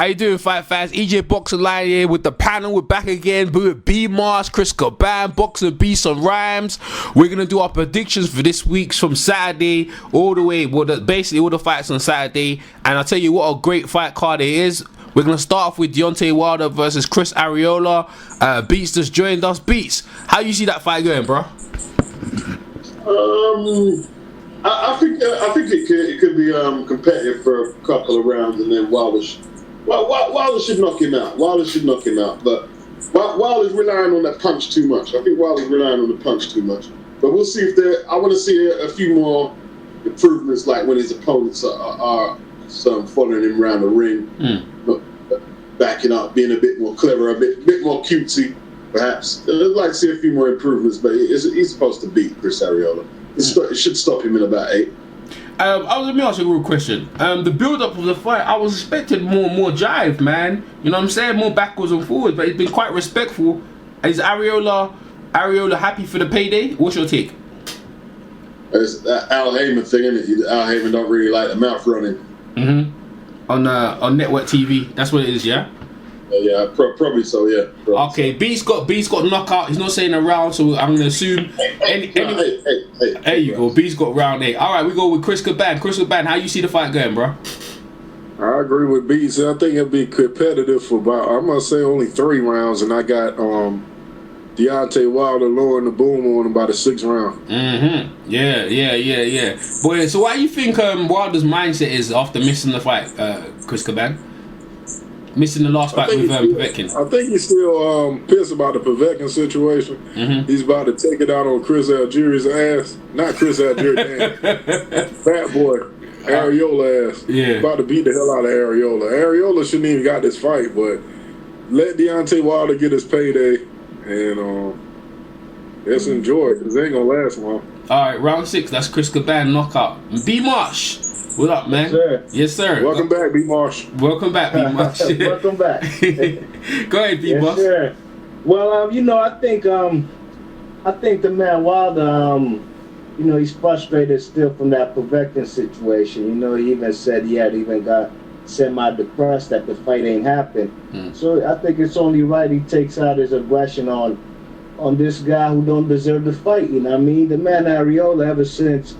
How you doing, fight fans? EJ Boxer Line here with the panel. We're back again with B Mars, Chris Caban, Boxer Beast on Rhymes. We're gonna do our predictions for this week's from Saturday all the way. Well, basically all the fights on Saturday, and I'll tell you what a great fight card it is. We're gonna start off with Deontay Wilder versus Chris ARREOLA. Beats just joined us. Beats, how you see that fight going, bro? I think it could be competitive for a couple of rounds, and then Wilder should knock him out. But Wilder's relying on that punch too much. I think Wilder's relying on the punch too much. But we'll see if I want to see a few more improvements, like when his opponents are following him around the ring, not backing up, being a bit more clever, a bit more cutesy, perhaps. I'd like to see a few more improvements, but he's supposed to beat Chris ARREOLA. It should stop him in about 8. Let me ask you a real question. The build-up of the fight, I was expecting more jive, man. You know what I'm saying? More backwards and forwards, but he's been quite respectful. Is ARREOLA happy for the payday? What's your take? It's that Al Heyman thing, isn't it? Al Heyman don't really like the mouth running. On network TV, that's what it is, yeah. Yeah, probably so. Yeah. Probably okay, so. Beast got knockout. He's not saying a round, so I'm gonna assume. Hey, there you go. Beast got round 8. All right, we go with Chris Caban. Chris Caban, how you see the fight going, bro? I agree with Beast. I think it'll be competitive for about, I'm gonna say only 3 rounds, and I got Deontay Wilder lowering the boom on about a 6th round. Yeah. Boy, so why do you think Wilder's mindset is after missing the fight, Chris Caban? Missing the last fight with Povetkin. I think he's still pissed about the Povetkin situation. He's about to take it out on Chris Algieri's ass. Not Chris Algieri, damn. Fat boy. ARREOLA ass. Yeah. About to beat the hell out of ARREOLA. ARREOLA shouldn't even got this fight, but let Deontay Wilder get his payday and let's enjoy it, because it ain't going to last long. All right, round 6. That's Chris Caban knockout. B Marsh. What up, man? Yes, sir. Welcome back, B Marsh. Welcome back, B Marsh. Welcome back. Go ahead, B Marsh. Sure. Well, I think the man Wilder, he's frustrated still from that Povetkin situation. He even said he had even got semi-depressed that the fight ain't happened. So I think it's only right he takes out his aggression on this guy who don't deserve the fight. You know what I mean? The man ARREOLA, ever since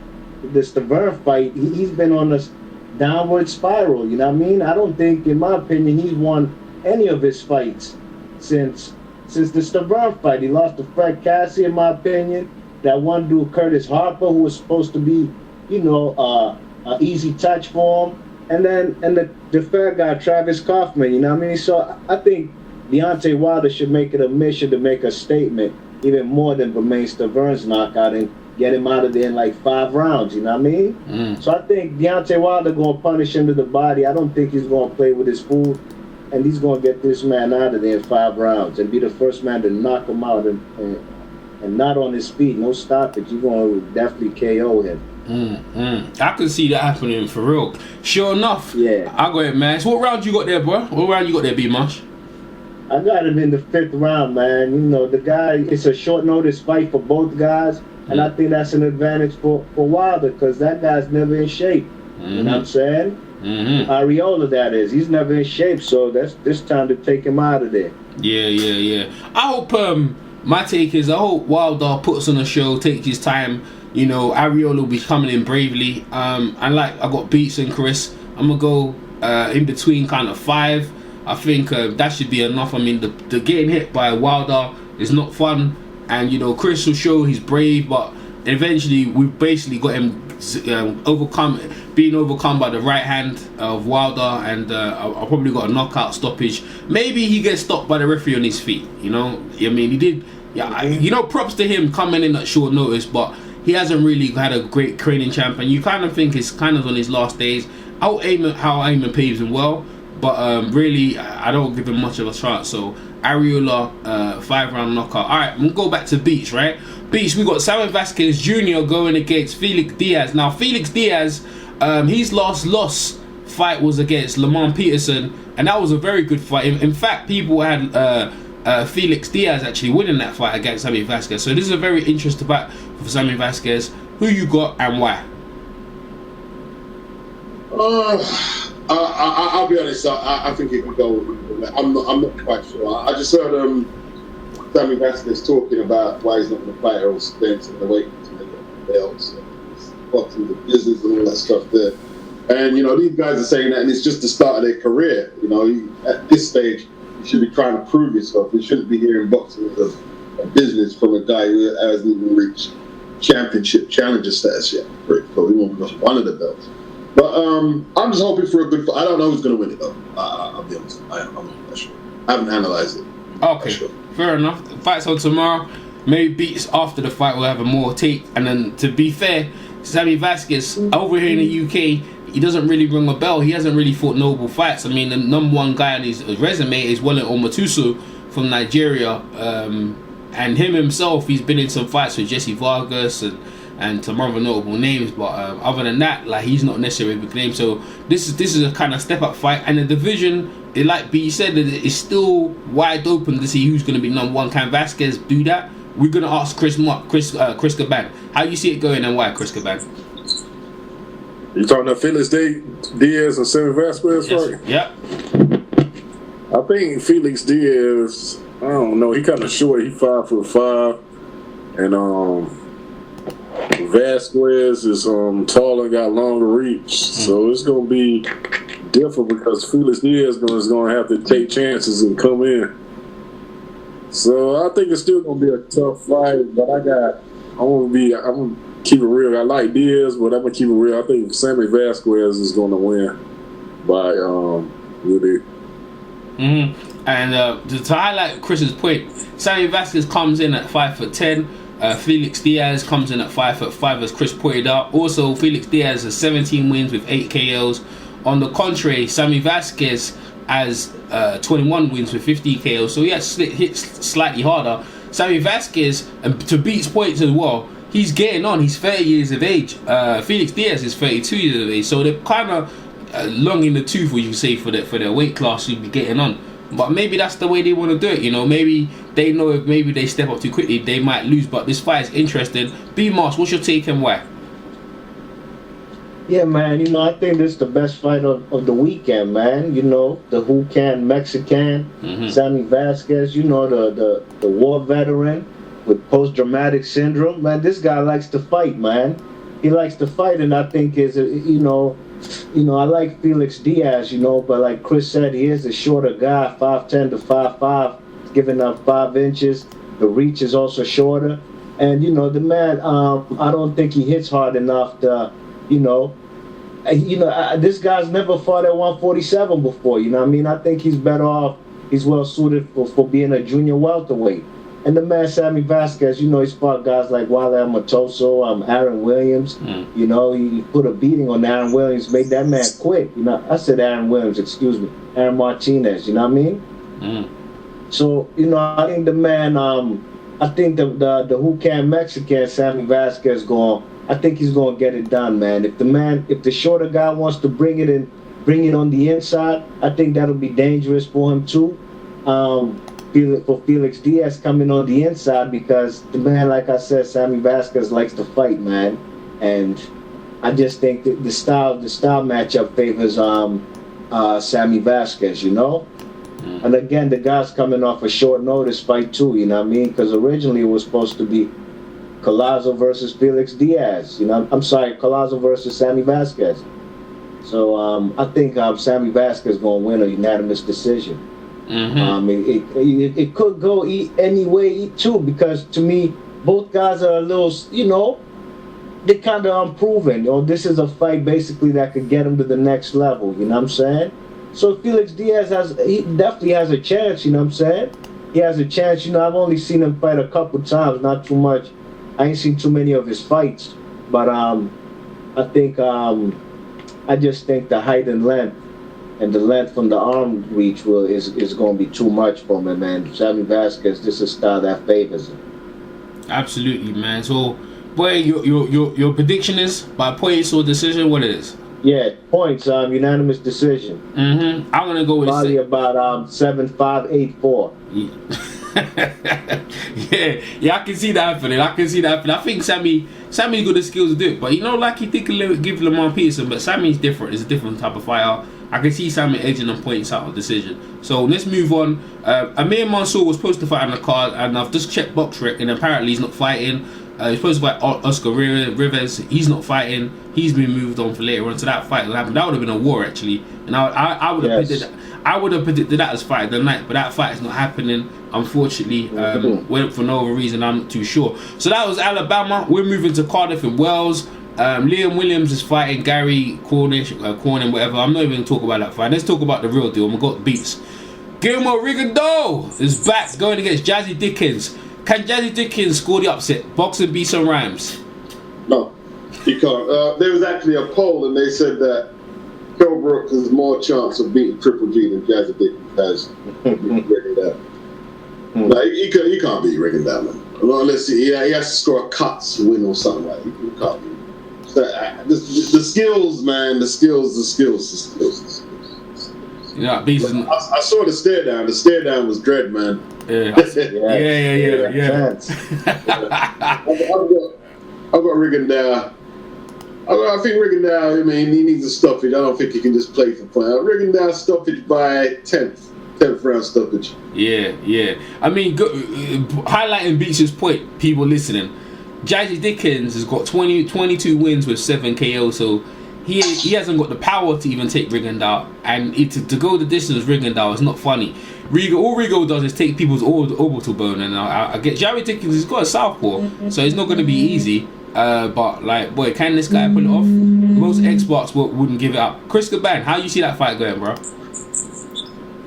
the Stavern fight, he's been on this downward spiral. You know what I mean? I don't think, in my opinion, he's won any of his fights since the Stavern fight. He lost to Fred Cassie, in my opinion. That one dude, Curtis Harper, who was supposed to be, an easy touch for him. And the fair guy, Travis Kaufman, you know what I mean? So I think Deontay Wilder should make it a mission to make a statement, even more than Bermane Stavern's knockout, and get him out of there in like 5 rounds, you know what I mean? So I think Deontay Wilder going to punish him to the body. I don't think he's going to play with his food, and he's going to get this man out of there in 5 rounds and be the first man to knock him out and not on his feet, no stoppage. You're going to definitely KO him. I can see that happening for real. Sure enough. Yeah. I got it, man. So what round you got there, bro? What round you got there, B Marsh? I got him in the 5th round, man. The guy, it's a short notice fight for both guys. And I think that's an advantage for Wilder, because that guy's never in shape. You know what I'm saying? ARREOLA, that is. He's never in shape, so that's this time to take him out of there. Yeah. I hope, my take is, I hope Wilder puts on a show, takes his time. ARREOLA will be coming in bravely. And like, I got Beats and Chris. I'm going to go in between kind of 5. I think that should be enough. I mean, the getting hit by Wilder is not fun. And Chris will show he's brave, but eventually we've basically got him being overcome by the right hand of Wilder, and I probably got a knockout stoppage. Maybe he gets stopped by the referee on his feet. I mean, he did. Yeah, props to him coming in at short notice, but he hasn't really had a great training champ, and you kind of think it's kind of on his last days. How Heyman paves him well, but really I don't give him much of a chance. So ARREOLA 5-round knockout. All right, I'm gonna go back to Beach, right? Beach, we got Simon Vasquez Jr. going against Felix Diaz. Now Felix Diaz, his last loss fight was against Lamont Peterson, and that was a very good fight. In fact, people had Felix Diaz actually winning that fight against Simon Vasquez. So this is a very interesting fight for Simon Vasquez. Who you got and why? I'll be honest. I think it could go. I'm not quite sure. I just heard Sammy Vasquez talking about why he's not going to fight Errol Spence and the weight to make the belts, boxing the business and all that stuff there. And these guys are saying that, and it's just the start of their career. At this stage, you should be trying to prove yourself. You shouldn't be hearing boxing as a business from a guy who hasn't even reached championship challenger status yet. So he won't lost one of the belts. But I'm just hoping for a good fight. I don't know who's going to win it, though. I'll be honest. I'm not sure. I haven't analyzed it. Okay, sure. Fair enough. The fight's on tomorrow. Maybe Beats after the fight will have a more take. And then, to be fair, Sammy Vasquez, over here in the UK, he doesn't really ring a bell. He hasn't really fought noble fights. I mean, the number one guy on his resume is Wellington Matuso from Nigeria. And him himself, he's been in some fights with Jesse Vargas and some other notable names, but other than that, like, he's not necessarily a big name. So this is a kind of step up fight, and the division, like B said, it's still wide open to see who's going to be number one. Can Vasquez do that? We're going to ask Chris Caban. How you see it going, and why, Chris Caban? You talking about Felix Diaz and Sammy Vasquez fight? Yep. I think Felix Diaz, I don't know, he kind of short. He 5'5", and Vasquez is taller and got longer reach. So it's gonna be different because Felix Diaz is gonna have to take chances and come in. So I think it's still gonna be a tough fight. But I'm gonna keep it real. I like Diaz, but I'm gonna keep it real. I think Sammy Vasquez is gonna win by really. And to highlight Chris's point, Sammy Vasquez comes in at 5'10". Felix Diaz comes in at 5'5", as Chris pointed out. Also, Felix Diaz has 17 wins with 8 KOs. On the contrary, Sammy Vasquez has 21 wins with 50 KOs. So he has hit slightly harder. Sammy Vasquez, and to Beat's points as well, he's getting on. He's 30 years of age. Felix Diaz is 32 years of age. So they're kind of long in the tooth, would you say, for their weight class to be getting on. But maybe that's the way they want to do it, Maybe they know if maybe they step up too quickly, they might lose. But this fight is interesting. B-Mars, what's your take and why? Yeah, man, I think this is the best fight of the weekend, man. The Who Can Mexican, Sammy Vasquez, the war veteran with post-traumatic syndrome. Man, this guy likes to fight, man. He likes to fight, and I think I like Felix Diaz, but like Chris said, he is a shorter guy, 5'10" to 5'5", giving up 5 inches. The reach is also shorter. And, the man, I don't think he hits hard enough to, this guy's never fought at 147 before, I think he's better off, he's well suited for being a junior welterweight. And the man, Sammy Vasquez, he's fought guys like Wilder Matoso, Aaron Williams. He put a beating on Aaron Williams, made that man quit. I said Aaron Williams, excuse me. Aaron Martinez, you know what I mean? So, I think the man, I think the Who Can Mexican, Sammy Vasquez, I think he's going to get it done, man. If the shorter guy wants to bring it on the inside, I think that'll be dangerous for him too. For Felix Diaz coming on the inside, because the man, like I said, Sammy Vasquez likes to fight, man, and I just think the style matchup favors Sammy Vasquez, And again, the guy's coming off a short notice fight too, because originally it was supposed to be Collazo versus Felix Diaz, I'm sorry, Collazo versus Sammy Vasquez. So I think Sammy Vasquez going to win a unanimous decision. It could go any way too, because to me both guys are a little, they're kind of unproven. This is a fight basically that could get him to the next level. You know what I'm saying? So Felix Diaz he definitely has a chance. You know what I'm saying? He has a chance. I've only seen him fight a couple times, not too much. I ain't seen too many of his fights, but I think I just think the height and length. And the length from the arm reach is going to be too much for him, man. Sammy Vasquez, this is a style that favors him. Absolutely, man. So, boy, your prediction is by points or decision? What it is? Yeah, points. Unanimous decision. I'm gonna go with probably about 7-5, 8-4. yeah, I can see that happening. I think Sammy's got the skills to do it, but like he did give Lamar Peterson, but Sammy's different. He's a different type of fighter. I can see Sammy edging on points out of decision. So let's move on. Amir Mansour was supposed to fight on the card, and I've just checked BoxRec, and apparently he's not fighting. He's supposed to fight Oscar Rivas. He's not fighting. He's been moved on for later on, so that fight will happen. That would have been a war actually, and I would have predicted that as fight of the night, but that fight is not happening. Unfortunately, went for no other reason. I'm not too sure. So that was Alabama. We're moving to Cardiff in Wales. Liam Williams is fighting Gary Cornish, whatever. I'm not even going to talk about that fight. Let's talk about the real deal. We've got beats. Guillermo RigondeauX is back going against Jazzy Dickens. Can Jazzy Dickens score the upset? Boxing beats and rhymes. No, he can't. There was actually a poll, and they said that Kell Brooks has more chance of beating Triple G than Jazzy Dickens has. Like, he can't beat Rigondeaux, man. Unless he has to score a cuts win or something like that. He can't beat. So, the skills, man. The skills. Yeah, beats. I saw the stare down. The stare down was dread, man. Yeah. Yeah. I've got Rigondeaux. I think Rigondeaux, I mean, he needs a stoppage. I don't think he can just play for fun. Rigondeaux stoppage by 10th round stoppage. Yeah. I mean, highlighting Beach's point, people listening, Jazzy Dickens has got 22 wins with 7 KO, so he hasn't got the power to even take Rigondeaux, and to go the distance with Rigondeaux is not funny. All Rigo does is take people's orbital bone, and I get Jazzy Dickens. He's got a southpaw, so it's not going to be easy. But like, boy, can this guy pull it off? Most Xbox wouldn't give it up. Chris Caban, how you see that fight going, bro?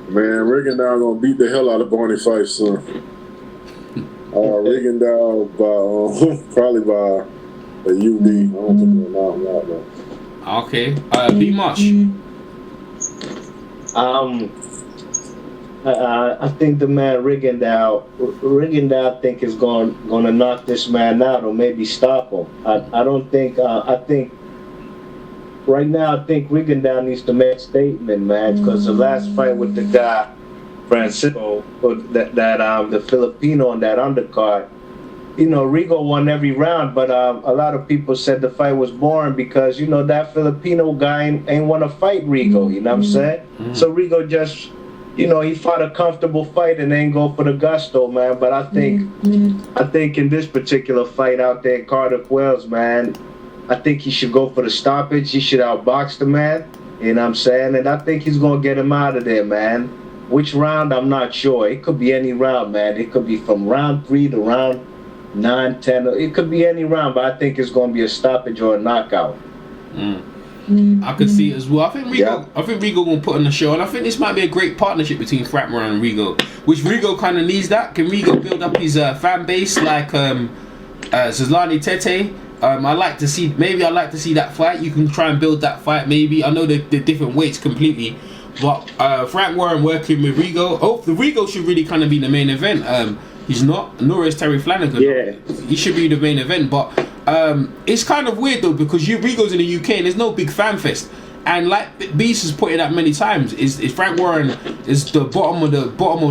Man, Rigondeaux gonna beat the hell out of Barney Fife, son. Rigondeaux by probably by a UD. I don't think they're not though. Okay. B Much. I think the man Rigondeaux, I think is gonna knock this man out or maybe stop him. I don't think. I think right now, I think Rigondeaux needs to make a statement, man, because the last fight with the guy Francisco, the Filipino on that undercard, Rigo won every round, but a lot of people said the fight was boring because that Filipino guy ain't want to fight Rigo. You know what I'm saying? Mm-hmm. So Rigo just. He fought a comfortable fight and ain't go for the gusto, man. But I think in this particular fight out there in Cardiff, Wales, man, I think he should go for the stoppage. He should outbox the man. You know what I'm saying? And I think he's going to get him out of there, man. Which round, I'm not sure. It could be any round, man. It could be from round 3 to round 9, 10. It could be any round, but I think it's going to be a stoppage or a knockout. I could see it as well. I think Rigo will put on the show, and I think this might be a great partnership between Frank Moran and Rigo, which Rigo kind of needs that. Can Rigo build up his fan base like Zlani Tete? I'd like to see that fight. You can try and build that fight maybe. I know they're different weights completely, but Frank Warren working with Rigo. Oh, the Rigo should really kind of be the main event. He's not. Nor is Terry Flanagan. Yeah. He should be the main event, but it's kind of weird though because Rigo's in the UK and there's no big fan fest. And like Beast has pointed out many times, is Frank Warren is the bottom of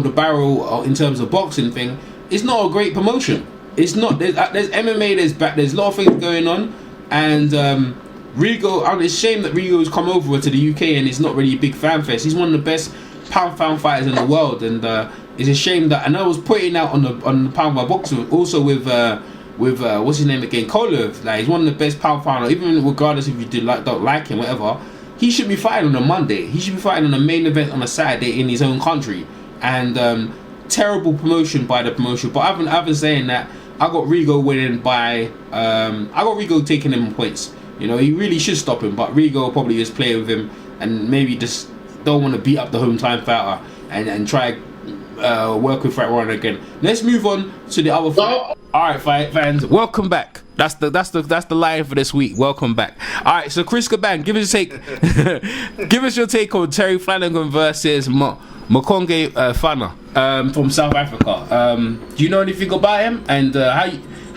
the barrel in terms of boxing thing. It's not a great promotion. It's not. There's MMA. There's a lot of things going on, and Rigo. It's a shame that Rigo's come over to the UK and it's not really a big fan fest. He's one of the best pound fighters in the world, and it's a shame that. And I was pointing out on the pound boxing also with what's his name again, Kolev. Like he's one of the best pound fighters, even regardless if you don't like him, whatever. He should be fighting on a Monday. He should be fighting on a main event on a Saturday in his own country. And terrible promotion by the promotion. But I've been saying that I got Rigo winning by. I got Rigo taking him points. He really should stop him. But Rigo probably just play with him and maybe just don't want to beat up the home time fighter and try work with Frank Warren again. Let's move on to the other fight. All right, fans, welcome back. That's the line for this week. Welcome back. All right, so Chris Caban, give us your take. Give us your take on Terry Flanagan versus Mokonge Fana from South Africa. Do you know anything about him and how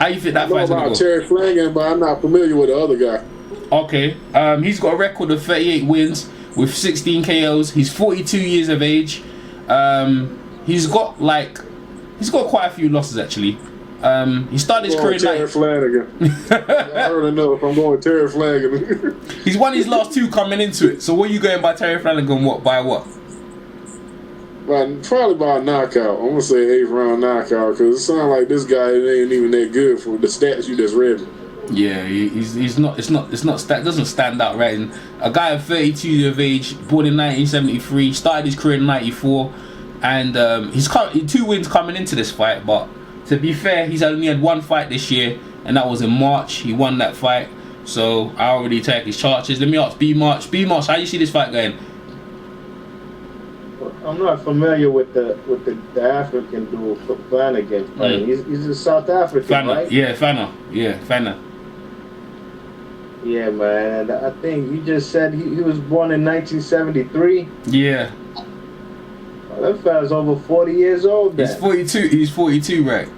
you think that fight's gonna go? I know about Terry Flanagan, but I'm not familiar with the other guy. Okay, he's got a record of 38 wins with 16 KOs. He's 42 years of age. He's got quite a few losses actually. He started his career Terry Flanagan. I heard enough. I'm going Terry Flanagan. He's won his last 2 coming into it. So what are you going by Terry Flanagan? What by what? Probably by a knockout. I'm gonna say 8th round knockout because it sounds like this guy ain't even that good for the stats you just read. Yeah, he's not. It's not. Doesn't stand out, right? And a guy of 32 years of age, born in 1973, started his career in '94, and he's 2 wins coming into this fight. But to be fair, he's only had 1 fight this year, and that was in March. He won that fight, so I already take his charges. Let me ask B March, how you see this fight going? I'm not familiar with the African dude Flanagan fighting. He's a South African, right? Yeah, Fana. Yeah, man. And I think you just said he was born in 1973. Yeah. Well, that fella's over 40 years old then. He's 42, right?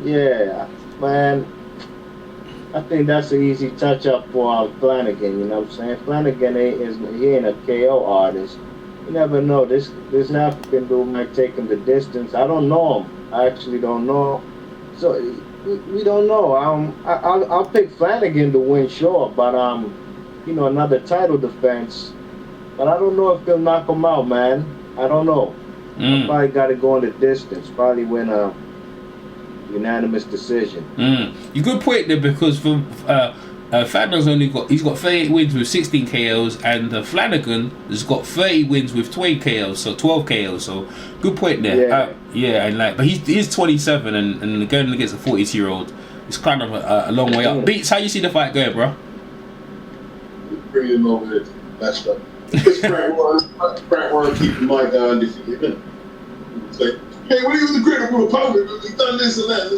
Yeah, man. I think that's an easy touch-up for Flanagan, you know what I'm saying? Flanagan ain't a KO artist. You never know. This African dude might take him the distance. I don't know him. I actually don't know him. So we don't know. I'll pick Flanagan to win, sure, but another title defense. But I don't know if they'll knock him out, man. I don't know. I probably got to go in the distance. Probably win a unanimous decision. You good point there because Flanagan's he's got 38 wins with 16 KOs, and Flanagan has got 30 wins with 20 KOs, so 12 KOs. So good point there. But he's 27 and going against a 42-year-old, it's kind of a long way up. Beats, how you see the fight going, bro? Bring him over there. That's right. It's Frank Warren keeping my guy undefeated. Say, hey, when he was the great rule opponent, he done this and that.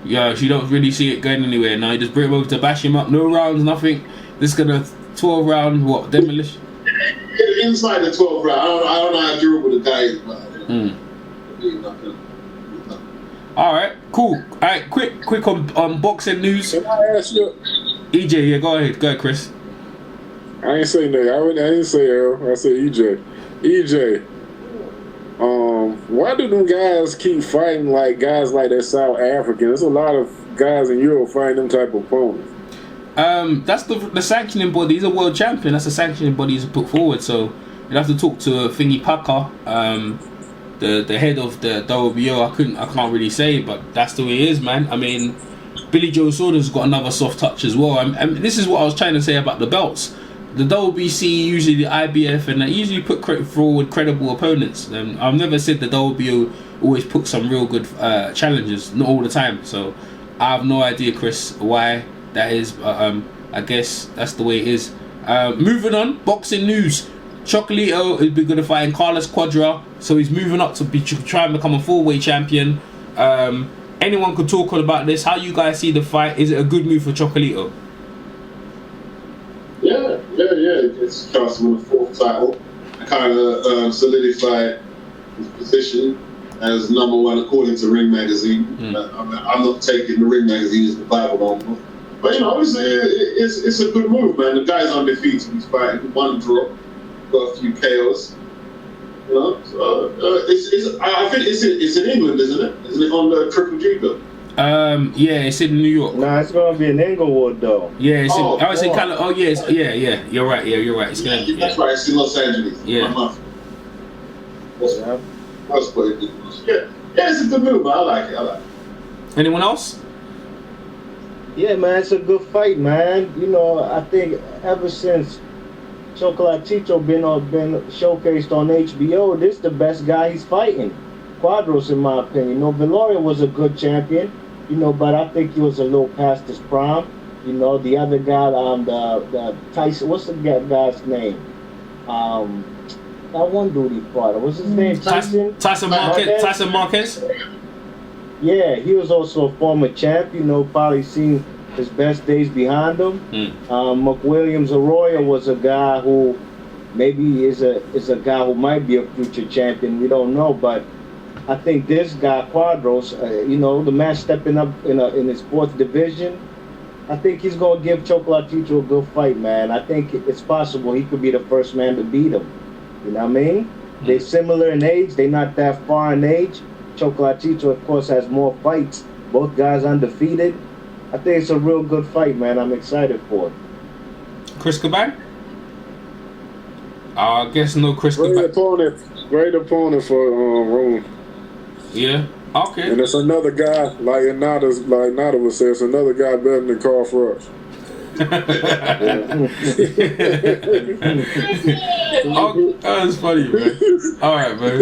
Yeah, she don't really see it going anywhere now. You just bring him over to bash him up, no rounds, nothing. This is gonna 12 round what demolition? Inside the 12 round, I don't know how durable the guy is, but all right, cool. All right, quick on boxing news. Can I ask you? EJ, yeah, go ahead, Chris. I ain't say no. I didn't say Earl. I said EJ. EJ. Why do them guys keep fighting like guys like that South African? There's a lot of guys in Europe fighting them type of opponents. That's the sanctioning body. He's a world champion. That's the sanctioning body he's put forward. So you'd have to talk to Thingy Packer, the head of the WBO. I can't really say, but that's the way it is, man. I mean, Billy Joe Saunders got another soft touch as well. And this is what I was trying to say about the belts. The WBC, usually the IBF, and they usually put forward credible opponents. And I've never said the WBO always put some real good challengers, not all the time. So I have no idea, Chris, why that is. I guess that's the way it is. Moving on, boxing news. Chocolatito is going to fight Carlos Quadra, so he's moving up to try and become a 4-way champion. Anyone could talk about this. How you guys see the fight? Is it a good move for Chocolatito? Yeah. It's a chance to win the 4th title. Kind of solidified his position as #1 according to Ring Magazine. I'm not taking the Ring Magazine as the Bible no more. But it's a good move, man. The guy's undefeated. He's fighting 1 draw, got a few KOs. So, I think it's in England, isn't it? Isn't it on the Triple G bill? Yeah, it's in New York. Nah, it's gonna be in Inglewood though. Yeah, it's in California. Oh, yeah. You're right. Yeah, you're right. It's gonna. That's right. It's in Los Angeles. Yeah. Yeah, it's a good move. I like it. Anyone else? Yeah, man, it's a good fight, man. I think ever since Chocolatito been showcased on HBO, this the best guy he's fighting. Quadros, in my opinion. Viloria was a good champion, but I think he was a little past his prime. The other guy, the Tyson, what's the guy's name? That one dude he fought. What's his name? Tyson Marquez? Yeah, he was also a former champ. Probably seen his best days behind him. McWilliams Arroyo was a guy who maybe is a guy who might be a future champion. We don't know, but I think this guy Quadros, the man stepping up in his 4th division, I think he's gonna give Chocolatito a good fight, man. I think it's possible he could be the first man to beat him. You know what I mean? They're similar in age. They're not that far in age. Chocolatito, of course, has more fights. Both guys undefeated. I think it's a real good fight, man. I'm excited for it. Chris Caban? I guess no Chris Great Caban. opponent for Roman. Yeah. Okay. And it's another guy, like Nada would say, it's another guy better than Carl Frost. Oh, that's funny, man. All right, man.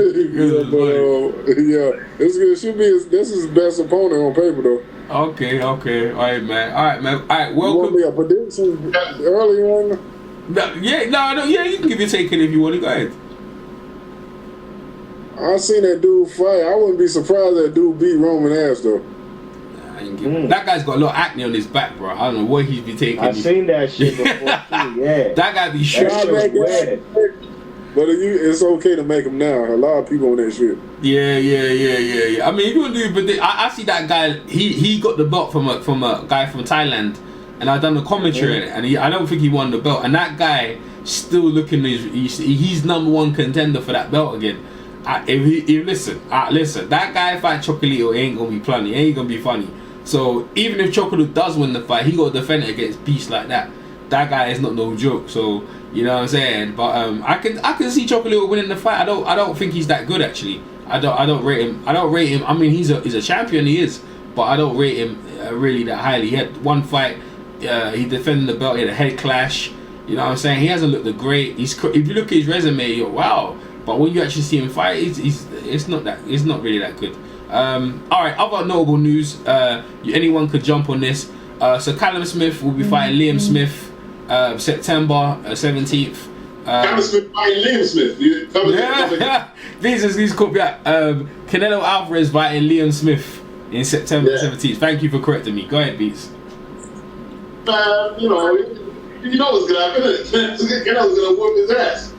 This should be this is his best opponent on paper, though. Okay. All right, man. All right. Welcome. You want me a prediction early on? Yeah, you can give your take in if you want to. Go ahead. I seen that dude fight. I wouldn't be surprised that dude beat Roman ass, though. That guy's got a lot of acne on his back, bro. I don't know what he's been taking. I've seen that shit before too. Yeah. That guy be shooting. But it's okay to make him now. A lot of people on that shit. Yeah. I mean, if you want to do, but I see that guy. He got the belt from a guy from Thailand, and I done the commentary on it, and I don't think he won the belt. And that guy still looking. He's number one contender for that belt again. Listen, that guy fight Chocolito ain't gonna be funny. Ain't gonna be funny. So even if Chocolito does win the fight, he got to defend it against beasts like that. That guy is not no joke. So you know what I'm saying. But I can see Chocolito winning the fight. I don't think he's that good actually. I don't rate him. I mean he's a champion. He is, but I don't rate him really that highly. He had one fight. He defended the belt. He had a head clash. You know what I'm saying. He hasn't looked great. If you look at his resume, you're wow. But when you actually see him fight, it's not really that good. Alright, other notable news, anyone could jump on this. So Callum Smith will be fighting Liam Smith September 17th. Callum Smith fighting Liam Smith. These could be Canelo Alvarez fighting Liam Smith in September 17th. Thank you for correcting me. Go ahead, Beats. You know what's gonna happen. Canelo's gonna whoop his ass.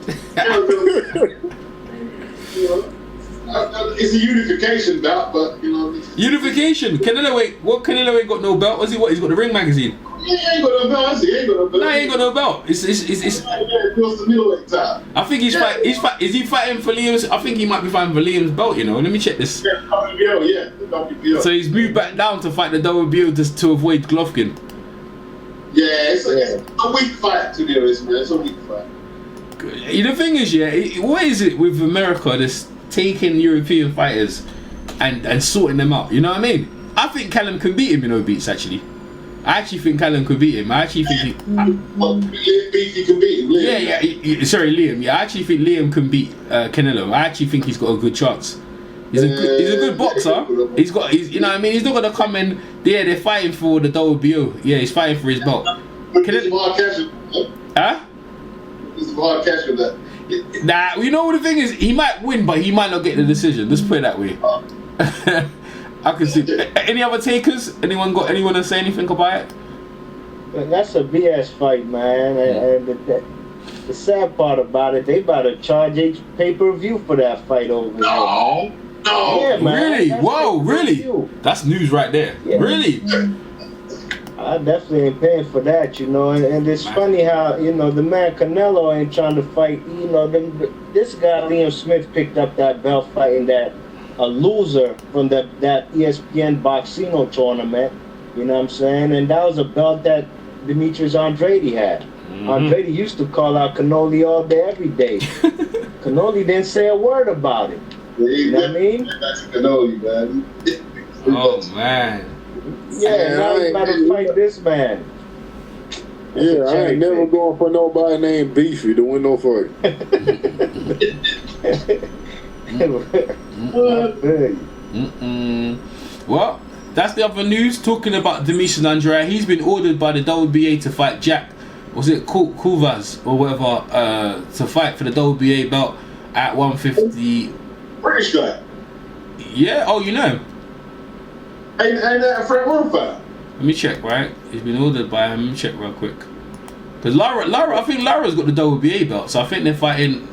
It's a unification bout, but you know. Unification. Canelo ain't got no belt. What's he? What? He's got the Ring magazine. He ain't got no belt. He ain't got no belt. No, he ain't got no belt. It's the middleweight time. I think he's fight. Is he fighting for Liam's? I think he might be fighting for Liam's belt. You know. Let me check this. Yeah, WBO. So he's moved back down to fight the WBO just to avoid Golovkin. Yeah, it's a weak fight to be honest, man. It's a weak fight. The thing is, what is it with America that's taking European fighters and sorting them out? You know what I mean? I think Callum can beat him, Beats, actually. I actually think Callum could beat him. I actually think he can beat him, Liam. Sorry, Liam. Yeah, I actually think Liam can beat Canelo. I actually think he's got a good chance. He's a good boxer. He's you know what I mean? He's not going to come in, they're fighting for the WBO. Yeah, he's fighting for his belt. Huh? It's a hard catch with that. Nah, you know what the thing is? He might win, but he might not get the decision. Let's put it that way. I can see. Any other takers? Anyone to say anything about it? That's a BS fight, man. And the sad part about it, they about to charge each pay-per-view for that fight over there, man. No. Yeah, man. Really? Whoa, really? That's news right there. Yeah. Really? I definitely ain't paying for that, and it's funny how, the man Canelo ain't trying to fight, this guy Liam Smith picked up that belt fighting a loser from that ESPN Boxino tournament, you know what I'm saying? And that was a belt that Demetrius Andrade had. Andrade used to call out Canoli all day, every day. Canoli didn't say a word about it. You know what I mean? That's Canoli, man. Oh, man. Yeah, now he's about to fight this man. Yeah, I ain't never going for nobody named Beefy to win no fight. Well, that's the other news. Talking about Demetrius Andrade, he's been ordered by the WBA to fight Jack, was it Kuvaz or whatever, to fight for the WBA belt at 150. British guy. Yeah. Oh, you know. And Frank Warfight. Let me check, right? He's been ordered by him. Let me check real quick. Because Lara, I think Lara's got the WBA belt, so I think they're fighting.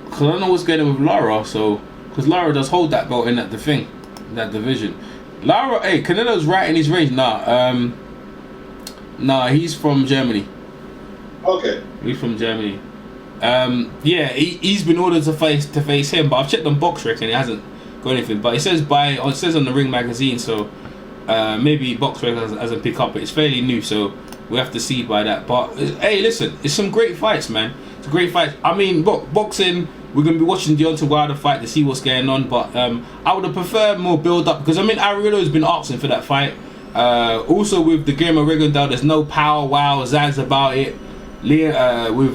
Because I don't know what's going on with Lara, so. Because Lara does hold that belt in that division. Lara, hey, Canelo's right in his range. Nah, he's from Germany. Okay. He's from Germany. Yeah, he's been ordered to face him, but I've checked on BoxRec and it hasn't got anything. But it says it says on the Ring magazine, so maybe BoxRec hasn't picked up. But it's fairly new, so we have to see by that. But hey, listen, it's some great fights, man. It's a great fight. I mean, boxing. We're gonna be watching Deontay Wilder fight to see what's going on. But I would have preferred more build up because I mean, Arreola has been asking for that fight. Also with the Guillermo RigondeauX, there's no power, wow, zazz about it. With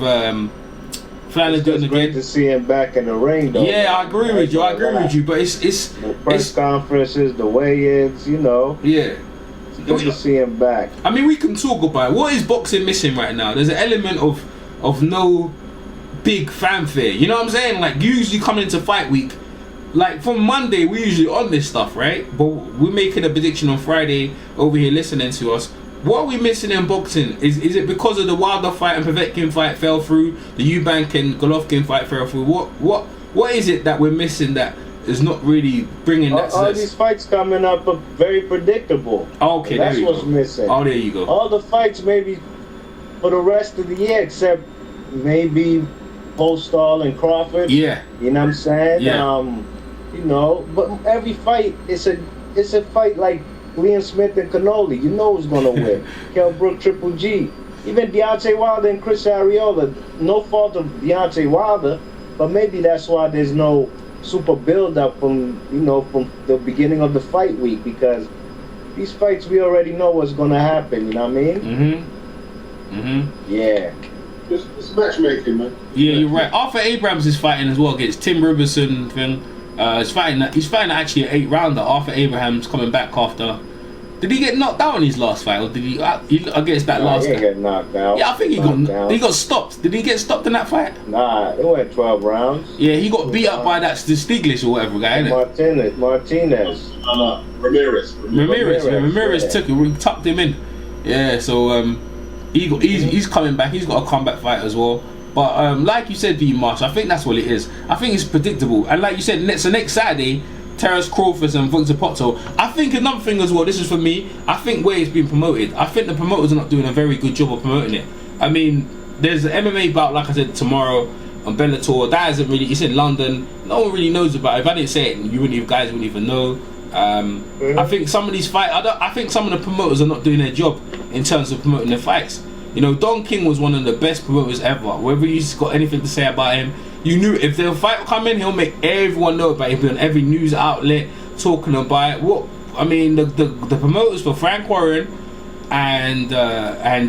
Flanders doing It's the great game. to see him back in the ring, though. Yeah, I agree with you. I agree with you. But the press conferences, the weigh-ins, you know. Yeah. It's good to see him back. I mean, we can talk about it. What is boxing missing right now? There's an element of no big fanfare. You know what I'm saying? Like usually coming into fight week, like from Monday we're usually on this stuff, right? But we're making a prediction on Friday over here listening to us. What are we missing in boxing? Is it because of the Wilder fight and Povetkin fight fell through? The Eubank and Golovkin fight fell through? What is it that we're missing that is not really bringing that? All these fights coming up are very predictable. Okay, that's there you what's go. missing. Oh, there you go. All the fights maybe for the rest of the year, except maybe Postall and Crawford. Yeah. You know what I'm saying? Yeah. You know, but every fight it's a fight like Liam Smith and Cannoli. You know who's gonna win. Kell Brook, Triple G. Even Deontay Wilder and Chris Arreola. No fault of Deontay Wilder, but maybe that's why there's no super build up from the beginning of the fight week, because these fights we already know what's gonna happen. You know what I mean? Yeah. It's matchmaking, man. Yeah, you're right. Arthur Abrams is fighting as well against Tim Robertson thing. He's fighting actually an 8-rounder. Arthur Abrams coming back after. Did he get knocked out in his last fight, or did he? Against that last he guy? didn't get knocked out. Yeah, I think he got stopped. Did he get stopped in that fight? Nah, it went 12 rounds. Yeah, he got beat up by that Stiglitz or whatever guy, innit? Martinez. Ramirez took it, tucked him in. Yeah, so he's coming back. He's got a comeback fight as well. But like you said, V Marsh, I think that's what it is. I think it's predictable. And like you said, next Saturday, Terence Crawford and Victor Potto. I think another thing as well, this is for me, I think where it's been promoted, I think the promoters are not doing a very good job of promoting it. I mean, there's an MMA bout, like I said, tomorrow on Bellator. That hasn't really, it's in London. No one really knows about it. If I didn't say it, guys wouldn't even know. I think some of these fights, I think some of the promoters are not doing their job in terms of promoting their fights. You know, Don King was one of the best promoters ever. Whether you've got anything to say about him, you knew if the fight come in, he'll make everyone know about it. He'll be on every news outlet talking about it. What I mean, the promoters for Frank Warren and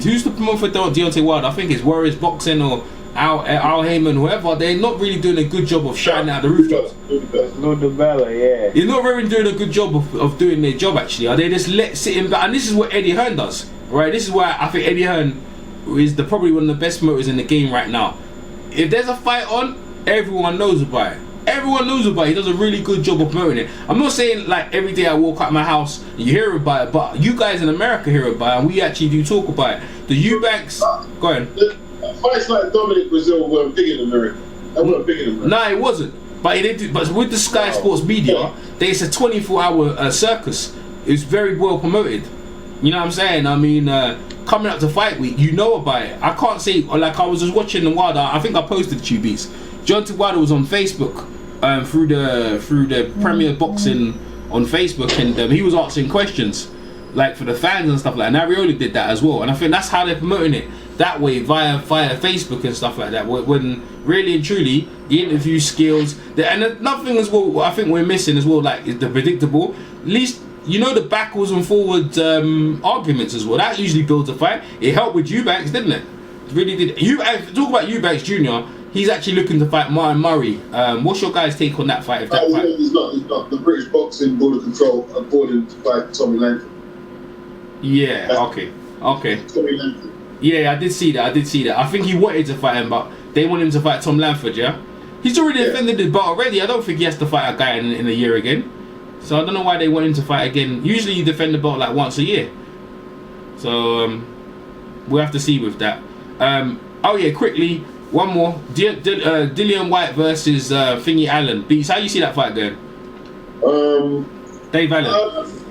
who's the promoter for Deontay Wilder? I think it's Warriors Boxing or Al Heyman, whoever. They're not really doing a good job of shouting out the rooftops. Lou DiBella, yeah. You're not really doing a good job of doing their job, actually. Are they just sitting back? And this is what Eddie Hearn does, right? This is why I think Eddie Hearn is probably one of the best promoters in the game right now. If there's a fight on, everyone knows about it. Everyone knows about it. He does a really good job of promoting it. I'm not saying like every day I walk out my house and you hear about it, but you guys in America hear about it, and we actually do talk about it. The Eubanks, go ahead. Fights like Dominic Brazil weren't big in America. They weren't big in America. No, it wasn't. But with the Sky Sports media, it's a 24-hour circus. It's very well promoted. You know what I'm saying? I mean, coming up to fight week, you know about it. I can't say, like I was just watching the Wilder. I think I posted the 2 beats. Deontay Wilder was on Facebook through the Premier Boxing on Facebook, and he was asking questions like for the fans and stuff like that. And Arreola did that as well. And I think that's how they're promoting it that way via Facebook and stuff like that. When really and truly the interview skills, and another thing as well, I think we're missing as well, like is the predictable. At least. You know, the backwards and forwards arguments as well. That usually builds a fight. It helped with Eubanks, didn't it? It really did. Talk about Eubanks Jr. He's actually looking to fight Martin Murray. What's your guys' take on that fight? He's not. The British Boxing Board of Control board him to fight Tommy Langford. Yeah. Okay. Tommy Langford. Yeah, I did see that. I think he wanted to fight him, but they want him to fight Tom Langford. Yeah. He's already defended the belt already. I don't think he has to fight a guy in a year again. So I don't know why they want him to fight again. Usually you defend the belt like once a year. So we'll have to see with that. Oh yeah, quickly, one more. Dillian White versus Thingy Allen. Beats, how you see that fight going? Dave Allen.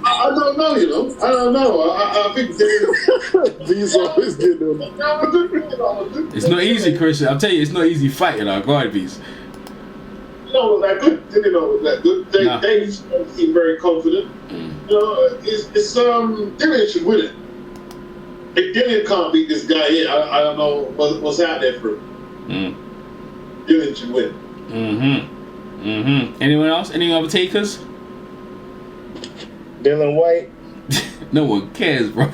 I don't know, I don't know. I think These always get them. I It's not easy, Chris. I'll tell you, it's not easy fighting our guard beats. No, that good. Didn't know that good. They seem very confident. It's Dillian should win it. If Dillian can't beat this guy here, I don't know what's out there for him. Dillian should win. Anyone else? Any other takers? Dylan White. No one cares, bro.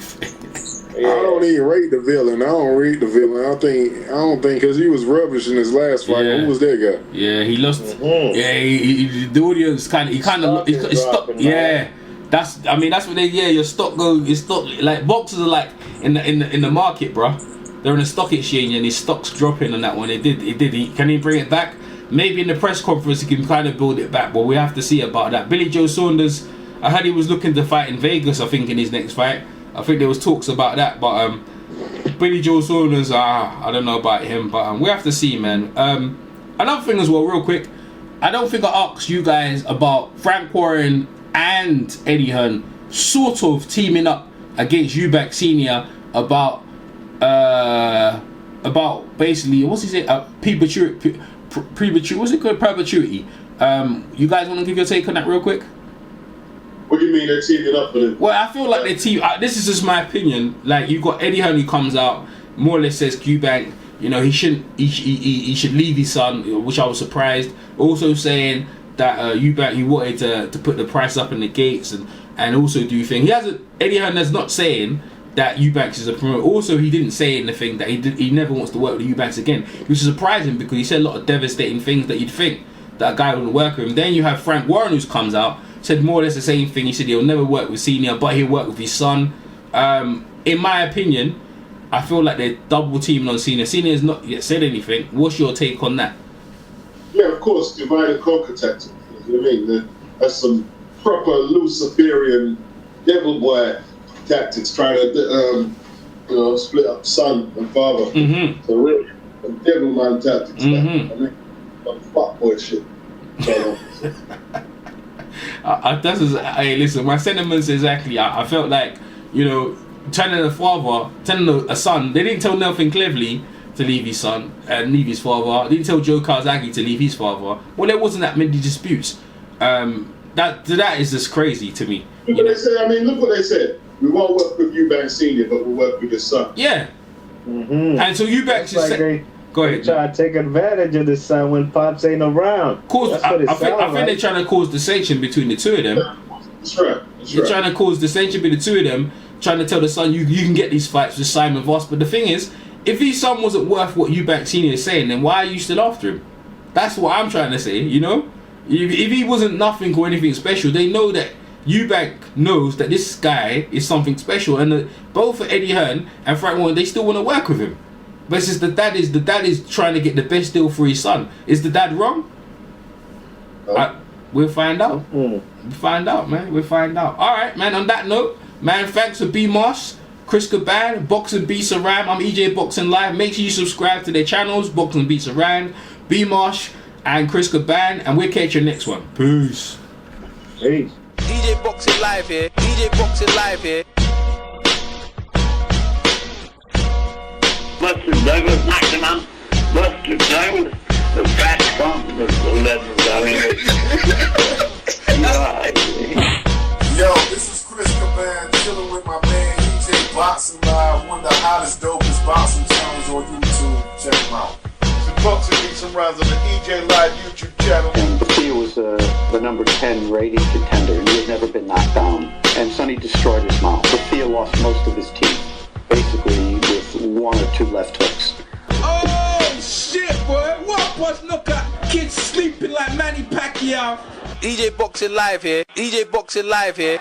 I don't even rate the villain. I don't think because he was rubbish in his last fight. Yeah. Who was that guy? Yeah, he lost. Yeah, the audience kind of he's stuck. Yeah, that's what they. Yeah, your stock like boxers are like in the market, bro. They're in a stock exchange and his stock's dropping on that one. Can he bring it back? Maybe in the press conference he can kind of build it back, but we have to see about that. Billy Joe Saunders, I heard he was looking to fight in Vegas. I think in his next fight. I think there was talks about that, but Billy Joe Saunders, I don't know about him, but we have to see, man. Another thing as well, real quick, I don't think I asked you guys about Frank Warren and Eddie Hearn sort of teaming up against Eubank Senior about basically what's he say? Prematurity. What's it called? Perpetuity. You guys want to give your take on that real quick? What do you mean they're teaming up with it? Well, I feel like they team. This is just my opinion. Like you got Eddie Hearn who comes out more or less says Eubank, he shouldn't. He should leave his son, which I was surprised. Also saying that Eubank he wanted to put the price up in the gates and also do things. Eddie Hearn is not saying that Eubanks is a promoter. Also, he didn't say in the thing that he never wants to work with Eubanks again, which is surprising because he said a lot of devastating things that you'd think that a guy wouldn't work with him. Then you have Frank Warren who comes out. Said more or less the same thing. He said he'll never work with Senior, but he'll work with his son. In my opinion, I feel like they're double teaming on Senior. Senior has not yet said anything. What's your take on that? Yeah, of course, divide and conquer tactics. You know what I mean? That's some proper Luciferian devil boy tactics, trying to split up son and father. So really, some devil man tactics. Some fuck boy shit. Hey, listen, my sentiments exactly. I felt like, telling a son, they didn't tell Nelson Cleverly to leave his son and leave his father. They didn't tell Joe Kawasaki to leave his father. Well, there wasn't that many disputes. That is just crazy to me. Look what they said. I mean, look what they said. We won't work with Eubank Senior, but we'll work with his son. Yeah. And so Eubank just said. Go ahead. They try to take advantage of this son when Pops ain't around. I think they're trying to cause dissension between the two of them. That's right. You're trying to cause dissension between the two of them, trying to tell the son you can get these fights with Simon Voss. But the thing is, if his son wasn't worth what Eubank Senior is saying, then why are you still after him? That's what I'm trying to say, If he wasn't nothing or anything special, they know that Eubank knows that this guy is something special, and both for Eddie Hearn and Frank Warren, they still want to work with him. But it's just the dad is trying to get the best deal for his son. Is the dad wrong? We'll find out. We'll find out, man. We'll find out. All right, man. On that note, man, thanks for B Moss, Chris Caban, Boxing Beats Around. I'm EJ Boxing Live. Make sure you subscribe to their channels, Boxing Beats Around, B Moss, and Chris Caban, and we'll catch you next one. Peace. Peace. EJ Boxing Live here. EJ Boxing Live here. Buster Douglas knocked him out. Buster Douglas, the fat bump, the legend. Yo, this is Chris Caban chilling with my man EJ Boxing Live, one of the hottest, dopest boxing channels on YouTube. Check him out. The Boxing Beats Around on the EJ Live YouTube channel. And Thea was the number 10 rating contender, and he had never been knocked down. And Sonny destroyed his mouth. But Thea lost most of his teeth, basically with one or two left hooks. Oh shit, boy! What was look at kids sleeping like Manny Pacquiao? EJ Boxing Live here. EJ Boxing Live here.